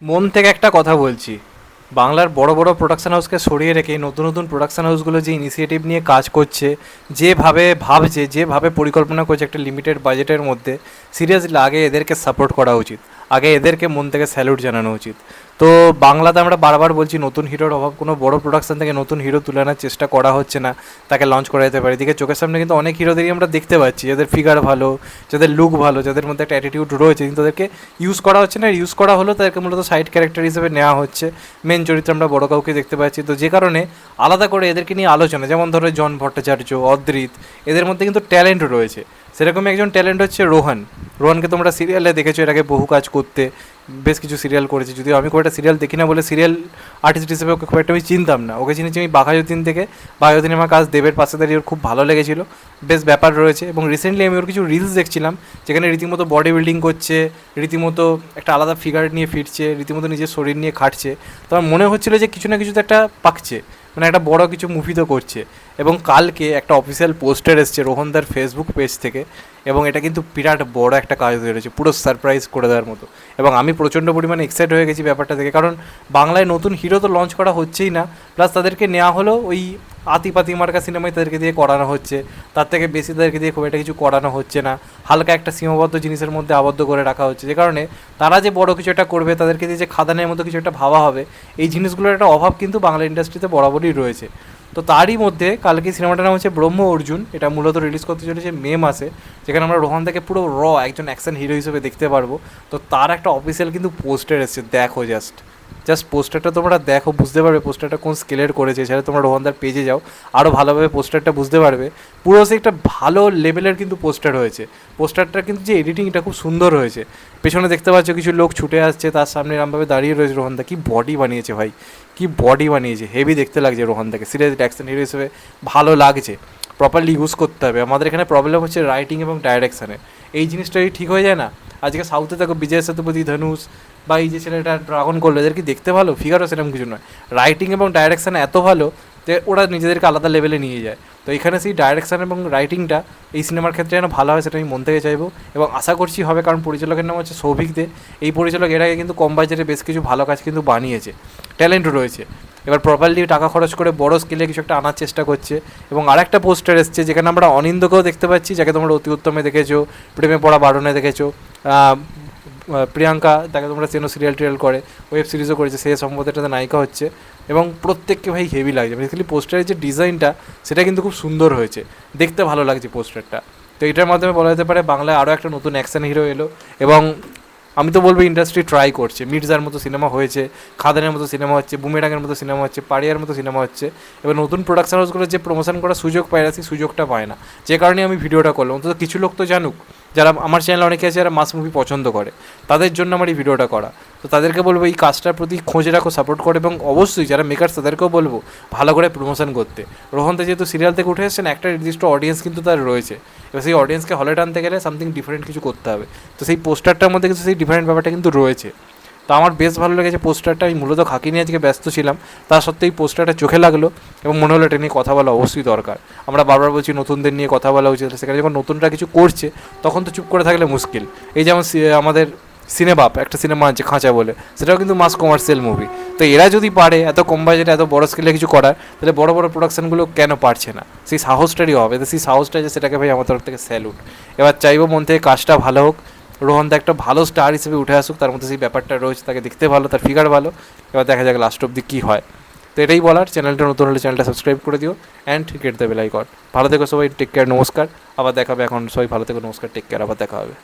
মন থেকে একটা কথা বলছি, বাংলার বড় বড় প্রোডাকশন হাউসকে সরিয়ে রেখে নতুন নতুন প্রোডাকশন হাউসগুলো যে ইনিশিয়েটিভ নিয়ে কাজ করছে, যেভাবে ভাবছে, যেভাবে পরিকল্পনা করছে একটা লিমিটেড বাজেটের মধ্যে, সিরিয়াসলি আগে এদেরকে সাপোর্ট করা উচিত। আগে এদেরকে মন থেকে স্যালুট জানানো উচিত। তো বাংলাতে আমরা বারবার বলছি নতুন হিরোর অভাব, কোনো বড় প্রোডাকশন থেকে নতুন হিরো তুলে আনার চেষ্টা করা হচ্ছে না, তাকে লঞ্চ করা যেতে পারে। এদিকে চোখের সামনে কিন্তু অনেক হিরোদেরই আমরা দেখতে পাচ্ছি যাদের ফিগার ভালো, যাদের লুক ভালো, যাদের মধ্যে একটা অ্যাটিটিউড রয়েছে, কিন্তু তাদেরকে ইউজ করা হচ্ছে না। ইউজ করা হলো তাদেরকে মূলত সাইড ক্যারেক্টার হিসেবে নেওয়া হচ্ছে, মেন চরিত্রে আমরা বড় কাউকে দেখতে পাচ্ছি। তো যে কারণে আলাদা করে এদেরকে নিয়ে আলোচনা, যেমন ধরো জন ভট্টাচার্য, অদ্রিত, এদের মধ্যে কিন্তু ট্যালেন্ট রয়েছে। সেরকমই একজন ট্যালেন্ট হচ্ছে রোহান। রোহানকে তোমরা সিরিয়ালে দেখেছো, এর আগে বহু কাজ করতে, বেশ কিছু সিরিয়াল করেছে। যদিও আমি খুব একটা সিরিয়াল দেখি না বলে সিরিয়াল আর্টিস্ট হিসেবে ওকে খুব একটা আমি চিনতাম না। ওকে চিনেছি আমি বাঘাযতীন থেকে। বাঘাযতীন আমার কাজ দেবের পাশে দাঁড়িয়ে ওর খুব ভালো লেগেছিল, বেশ ব্যাপার রয়েছে। এবং রিসেন্টলি আমি ওর কিছু রিলস দেখছিলাম, যেখানে রীতিমতো বডি বিল্ডিং করছে, রীতিমতো একটা আলাদা ফিগার নিয়ে ফিরছে, রীতিমতো নিজের শরীর নিয়ে খাটছে। তো আমার মনে হচ্ছিলো যে কিছু না কিছু তো একটা পাকছে, মানে একটা বড় কিছু মুভি তো করছে। এবং কালকে একটা অফিসিয়াল পোস্টার এসছে রোহনদার ফেসবুক পেজ থেকে, এবং এটা কিন্তু বিরাট বড় একটা কাজ হয়ে রয়েছে, পুরো সারপ্রাইজ করে দেওয়ার মতো। এবং আমি প্রচণ্ড পরিমাণে এক্সাইট হয়ে গেছি ব্যাপারটা থেকে, কারণ বাংলায় নতুন হিরো তো লঞ্চ করা হচ্ছেই না, প্লাস তাদেরকে নেওয়া হলো ওই আতিপাতি মার্কা সিনেমায় তাদেরকে দিয়ে করানো হচ্ছে। তার থেকে বেশি তাদেরকে দিয়ে খুব একটা কিছু করানো হচ্ছে না, হালকা একটা সীমাবদ্ধ জিনিসের মধ্যে আবদ্ধ করে রাখা হচ্ছে। যে কারণে তারা যে বড় কিছু একটা করবে, তাদেরকে দিয়ে যে খাদানের মতো কিছু একটা ভাবা হবে, এই জিনিসগুলোর একটা অভাব কিন্তু বাংলা ইন্ডাস্ট্রিতে বরাবরই রয়েছে। তো তারই মধ্যে কালকে সিনেমাটার নাম হচ্ছে ব্রহ্ম অর্জুন। এটা মূলত রিলিজ করতে চলেছে মে মাসে, যেখানে আমরা রোহন থেকে পুরো একজন অ্যাকশন হিরো হিসেবে দেখতে পারবো। তো তার একটা অফিসিয়াল কিন্তু পোস্টার এসেছে, দেখো জাস্ট জাস্ট পোস্টারটা তোমরা দেখো, বুঝতে পারবে পোস্টারটা কোন স্কেলের করেছে। এছাড়া তোমরা রোহনদার পেজে যাও, আরও ভালোভাবে পোস্টারটা বুঝতে পারবে। পুরো সে একটা ভালো লেভেলের কিন্তু পোস্টার হয়েছে। পোস্টারটা কিন্তু যে এডিটিং, এটা খুব সুন্দর হয়েছে। পেছনে দেখতে পাচ্ছ কিছু লোক ছুটে আসছে, তার সামনে এরমভাবে দাঁড়িয়ে রয়েছে রোহনদা। কি বডি বানিয়েছে ভাই, কি বডি বানিয়েছে, হেভি দেখতে লাগছে রোহনদাকে। সিরিয়াস অ্যাকশন হিরো হিসেবে ভালো লাগছে, প্রপারলি ইউজ করতে হবে। আমাদের এখানে প্রবলেম হচ্ছে রাইটিং এবং ডাইরেকশানে, এই জিনিসটাই ঠিক হয়ে যায় না। আজকে সাউথে দেখো বিজয় সেতুপতি, ধনুষ, বা এই যে ছেলেটা ড্রাগন করলো, এদের কি দেখতে ভালো, ফিগারও সেরকম কিছু নয়। রাইটিং এবং ডাইরেকশান এত ভালো যে ওরা নিজেদেরকে আলাদা লেভেলে নিয়ে যায়। তো এখানে সেই ডাইরেকশান এবং রাইটিংটা এই সিনেমার ক্ষেত্রে যেন ভালো হয়, সেটা আমি মন থেকে চাইবো, এবং আশা করছি হবে। কারণ পরিচালকের নাম হচ্ছে সৌভিক দে। এই পরিচালক এর আগে কিন্তু কম বাজেটে বেশ কিছু ভালো কাজ কিন্তু বানিয়েছে, ট্যালেন্ট রয়েছে। এবার প্রপারলি টাকা খরচ করে বড় স্কেলে কিছু একটা আনার চেষ্টা করছে। এবং আরেকটা পোস্টার এসছে, যেখানে আমরা অনিন্দকেও দেখতে পাচ্ছি, যাকে তোমরা অতি উত্তমে দেখেছো, প্রেমে পড়া বারণে দেখেছো। প্রিয়াঙ্কা, তাকে তোমরা চেনো, সিরিয়াল টিরিয়াল করে, ওয়েব সিরিজও করেছে, সে সম্ভবত এটাতে নায়িকা হচ্ছে। এবং প্রত্যেককে ভাই হেভি লাগছে, বেসিক্যালি পোস্টারের যে ডিজাইনটা, সেটা কিন্তু খুব সুন্দর হয়েছে, দেখতে ভালো লাগছে পোস্টারটা। তো এটার মাধ্যমে বলা যেতে পারে বাংলায় আরও একটা নতুন অ্যাকশন হিরো এলো। এবং আমি তো বলবো ইন্ডাস্ট্রি ট্রাই করছে। মির্জার মতো সিনেমা হয়েছে, খাদানের মতো সিনেমা হচ্ছে, বুমেরাঙের মতো সিনেমা হচ্ছে, পাড়িয়ার মতো সিনেমা হচ্ছে। এবার নতুন প্রোডাকশন হাউসগুলো যে প্রমোশন করার সুযোগ পায় না, সেই সুযোগটা পায় না। যে কারণে আমি ভিডিওটা করলাম, অন্তত কিছু লোক তো জানুক, যারা আমার চ্যানেলে অনেকে আছে যারা মাস মুভি পছন্দ করে, তাদের জন্য আমার এই ভিডিওটা করা। তো তাদেরকে বলবো এই কাজটার প্রতি খোঁজ রাখো, সাপোর্ট করো, এবং অবশ্যই যারা মেকার্স তাদেরকেও বলবো ভালো করে প্রমোশন করতে। রোহনতে যেহেতু সিরিয়াল থেকে উঠে এসেছেন, একটা নির্দিষ্ট অডিয়েন্স কিন্তু তার রয়েছে। এবার সেই অডিয়েন্সকে হলে টানতে গেলে সামথিং ডিফারেন্ট কিছু করতে হবে। তো সেই পোস্টারটার মধ্যে কিন্তু সেই ডিফারেন্ট ব্যাপারটা কিন্তু রয়েছে। তো আমার বেশ ভালো লেগেছে পোস্টারটা। আমি মূলত খাকি নিয়ে আজকে ব্যস্ত ছিলাম, তা সত্ত্বেও এই পোস্টারটা চোখে লাগলো, এবং মনে হলো এটা নিয়ে কথা বলা অবশ্যই দরকার। আমরা বারবার বলছি নতুনদের নিয়ে কথা বলা উচিত, সেখানে যখন নতুনরা কিছু করছে তখন তো চুপ করে থাকলে মুশকিল। এই যেমন আমাদের সিনেবাপ একটা সিনেমা আছে খাঁচা বলে, সেটাও কিন্তু মাস কমার্শিয়াল মুভি। তো এরা যদি পারে এত কম বাজেটে এত বড় স্কেলে কিছু করার, তাহলে বড় বড় প্রোডাকশানগুলো কেন পারছে না? সেই সাহসটারই হবে, সেই সাহসটা যে সেটাকে ভাই আমার তরফ থেকে স্যালুট। এবার চাইবো মন থেকে কাজটা ভালো হোক, রোহনদা একটা ভালো স্টার হিসেবে উঠে আসুক, তার মধ্যে সেই ব্যাপারটা রয়েছে, তাকে দেখতে ভালো, তার ফিগার ভালো। এবার দেখা যাক লাস্ট অব্দি কী হয়। তো এটাই বলার, চ্যানেলটা নতুন হলে চ্যানেলটা সাবস্ক্রাইব করে দিও, and get the bell icon. ভালো থেকো সবাই, টেক কেয়ার, নমস্কার, আবার দেখাবে। এখন সবাই ভালো থেকো, নমস্কার, টেক কেয়ার, আবার দেখা হবে।